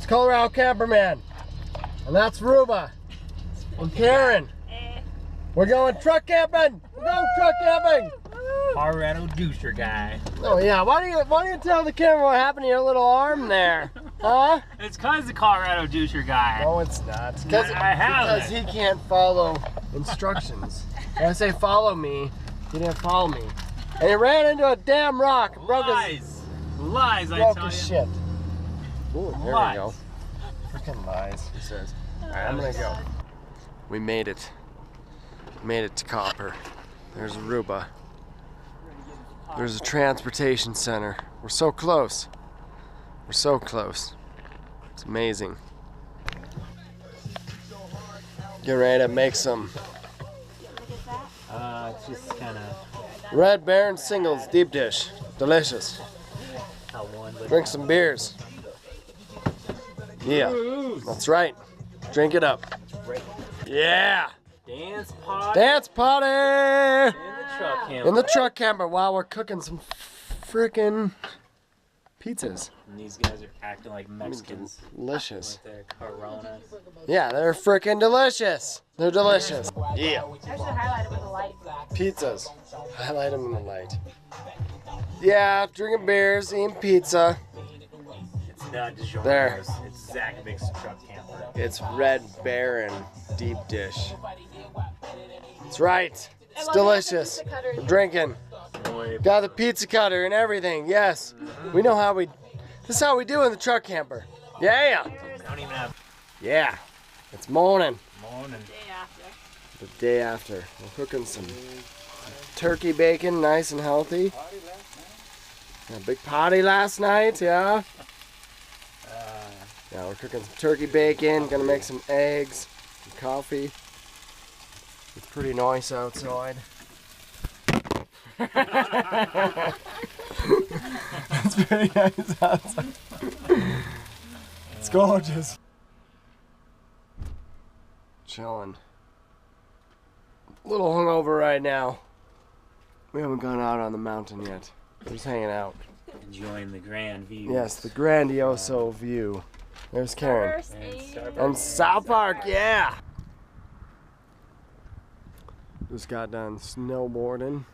It's Colorado Camperman. And that's Ruba. And Karen. We're going truck camping! We're going truck camping! Colorado doucher guy. Oh yeah, why don't you tell the camera what happened to your little arm there? Huh? It's cause the Colorado doucher guy. No, it's not. Because he can't follow instructions. When I say follow me, he didn't follow me. And he ran into a damn rock. Lies, I broke tell his you. shit. Ooh, there Lies. we go. Freaking lies, he says. Alright, I'm gonna go. We made it. Made it to Copper. There's Aruba. There's a transportation center. We're so close. We're so close. It's amazing. Get ready to make some It's just kind of Red Baron singles deep dish. Delicious. how one would. Drink some beers. Yeah, that's right. Drink it up. Yeah. Dance pot Dance party in the truck camper. in the truck camper while we're cooking some frickin' pizzas. And these guys are acting like Mexicans Delicious. with their Corona. Yeah, they're frickin' delicious. They're delicious. Yeah. I should highlight it with the light. Pizzas. Highlight them in the light. Yeah, drinking beers, eating pizza. It's not DiGiorno's. There. It's Zach Big's truck camper. It's Red Baron deep dish. That's right. It's delicious. I'm drinking. Boy, Got the pizza cutter and everything. Yes. We know how we. This is how we do in the truck camper. Yeah. I don't even have Yeah. It's morning. morning. Day after. The day after. We're cooking some turkey bacon, nice and healthy. Had a big party last night, yeah. Yeah, we're cooking some turkey bacon, gonna make some eggs, some coffee. It's pretty nice outside. It's pretty nice outside. It's gorgeous. Chilling. A little hungover right now. We haven't gone out on the mountain yet. We're just hanging out. Enjoying the grand view. Yes, the grandioso view. There's Karen. First And aid. Starbucks. And South Park, yeah! Just got done snowboarding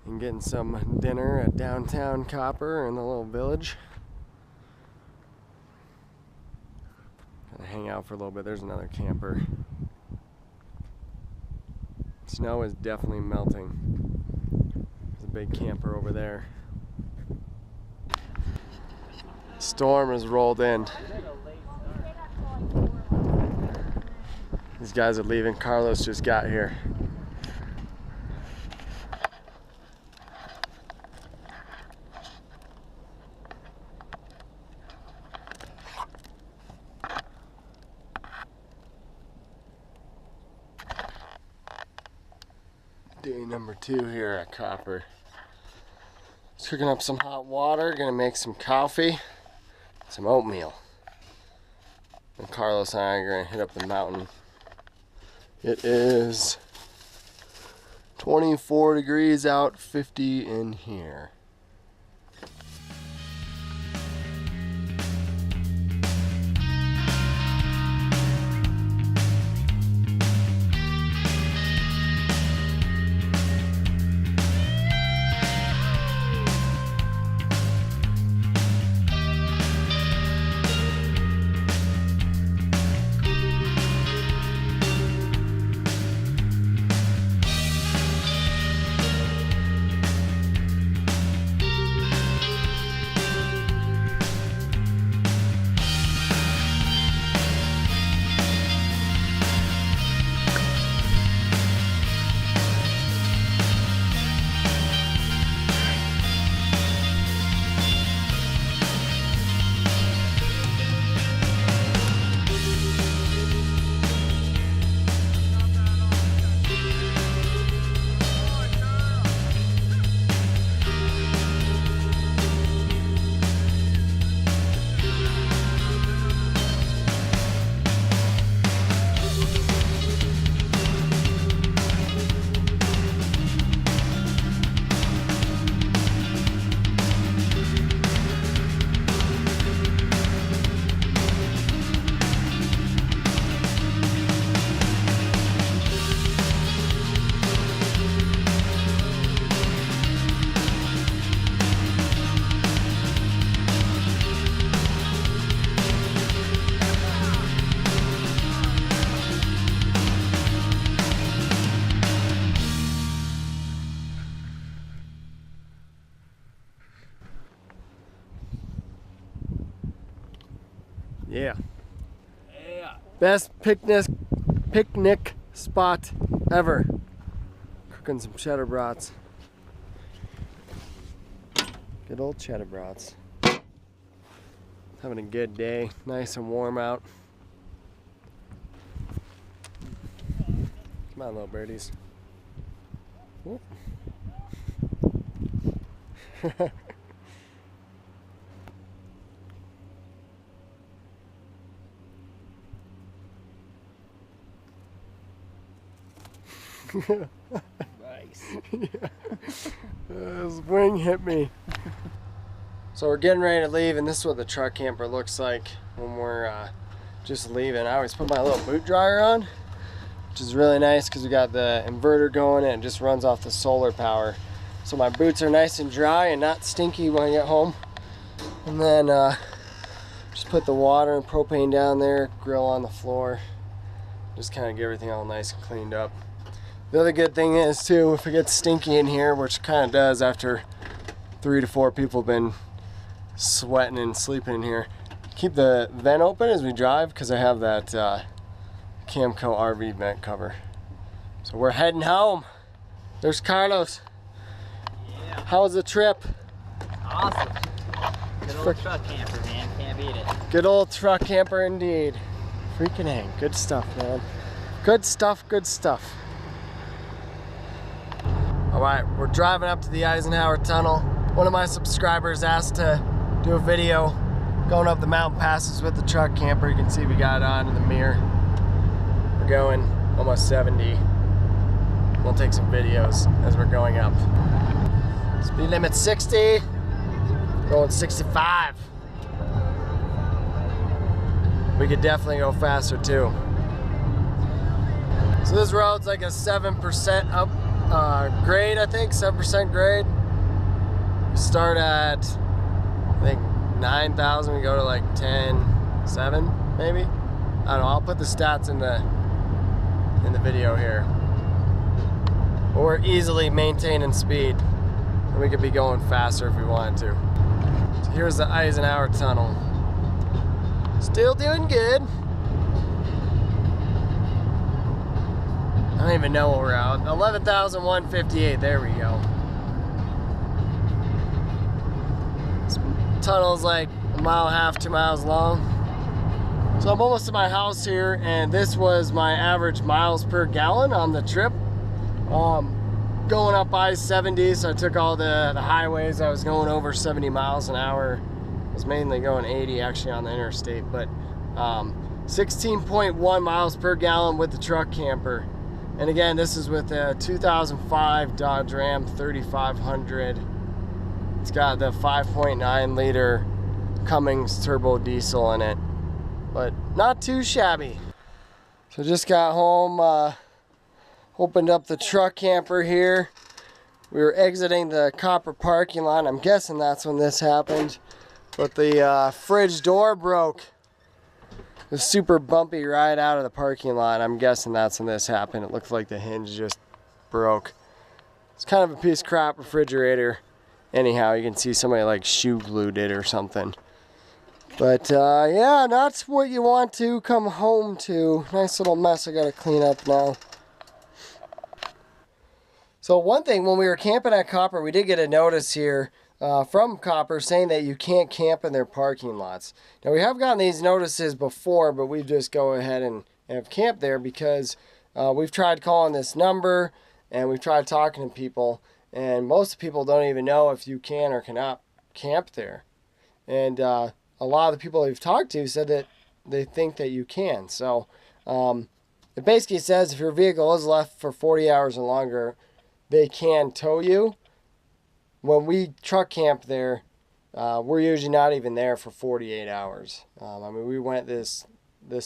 and getting some dinner at downtown Copper in the little village. Gonna hang out for a little bit. There's another camper. Snow is definitely melting. There's a big camper over there. Storm has rolled in. These guys are leaving. Carlos just got here. Day number 2 here at Copper. Just cooking up some hot water, gonna make some coffee, some oatmeal. And Carlos and I are gonna hit up the mountain. It is 24 degrees out, 50 in here. Yeah. Yeah. Best picnic spot ever. Cooking some cheddar brats. Good old cheddar brats. Having a good day. Nice and warm out. Come on, little birdies. Whoop. Nice. His wing hit me. So we're getting ready to leave, and this is what the truck camper looks like when we're just leaving. I always put my little boot dryer on, which is really nice because we got the inverter going and it just runs off the solar power. So my boots are nice and dry and not stinky when I get home. And then just put the water and propane down there, grill on the floor. Just kind of get everything all nice and cleaned up. The other good thing is too, if it gets stinky in here, which kind of does after 3 to 4 people have been sweating and sleeping in here, keep the vent open as we drive because I have that Camco RV vent cover. So we're heading home. There's Carlos. Yeah. How was the trip? Awesome. Good old truck camper, man. Can't beat it. Good old truck camper indeed. Freaking hang. Good stuff, man. Good stuff, good stuff. Alright, we're driving up to the Eisenhower Tunnel. One of my subscribers asked to do a video going up the mountain passes with the truck camper. You can see we got it on in the mirror. We're going almost 70. We'll take some videos as we're going up. Speed limit 60. Going 65. We could definitely go faster too. So this road's like a 7% up grade, I think, 7% grade. We start at, I think, 9,000. We go to like 10.7 maybe. I don't know. I'll put the stats in the video here. But we're easily maintaining speed, and we could be going faster if we wanted to. So here's the Eisenhower Tunnel. Still doing good. I don't even know what we're at. 11,158. There we go. This tunnel's like 1.5 miles, 2 miles long. So I'm almost to my house here, and this was my average miles per gallon on the trip. Going up I-70, so I took all the highways. I was going over 70 miles an hour. I was mainly going 80 actually on the interstate, but 16.1 miles per gallon with the truck camper. And again, this is with a 2005 Dodge Ram 3500. It's got the 5.9 liter Cummins turbo diesel in it, but not too shabby. So just got home, opened up the truck camper here. We were exiting the copper parking lot. I'm guessing that's when this happened, but the fridge door broke. It was super bumpy right out of the parking lot. I'm guessing that's when this happened. It looked like the hinge just broke. It's kind of a piece of crap refrigerator. Anyhow, you can see somebody like shoe glued it or something. But yeah, that's what you want to come home to. Nice little mess I gotta clean up now. So one thing, when we were camping at Copper, we did get a notice here from Copper saying that you can't camp in their parking lots. Now we have gotten these notices before, but we just go ahead and have camped there because we've tried calling this number and we've tried talking to people, and most people don't even know if you can or cannot camp there. And a lot of the people we've talked to said that they think that you can. So it basically says if your vehicle is left for 40 hours or longer, they can tow you. When we truck camp there, we're usually not even there for 48 hours. I mean, we went this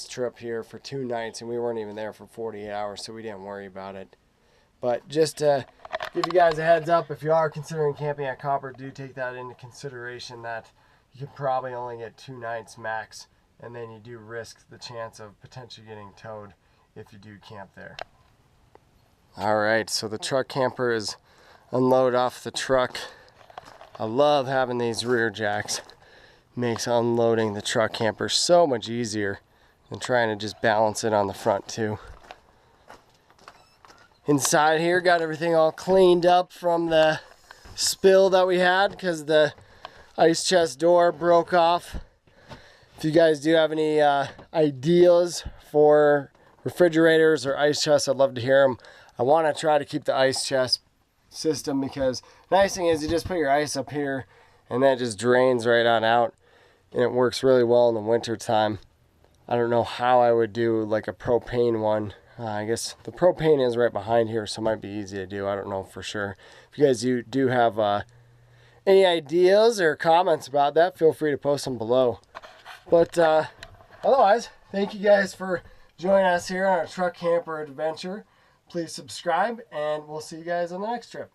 trip here for 2 nights and we weren't even there for 48 hours, so we didn't worry about it. But just to give you guys a heads up, if you are considering camping at Copper, do take that into consideration that you could probably only get 2 nights max, and then you do risk the chance of potentially getting towed if you do camp there. Alright, so the truck camper is unload off the truck. I love having these rear jacks. makes unloading the truck camper so much easier than trying to just balance it on the front too. Inside here, got everything all cleaned up from the spill that we had because the ice chest door broke off. If you guys do have any ideas for refrigerators or ice chests, I'd love to hear them. I want to try to keep the ice chest system because the nice thing is you just put your ice up here and then it just drains right on out, and it works really well in the winter time. I don't know how I would do like a propane one. I guess the propane is right behind here, so it might be easy to do. I don't know for sure. If you guys do have any ideas or comments about that, feel free to post them below. But otherwise, thank you guys for joining us here on our truck camper adventure. Please subscribe, and we'll see you guys on the next trip.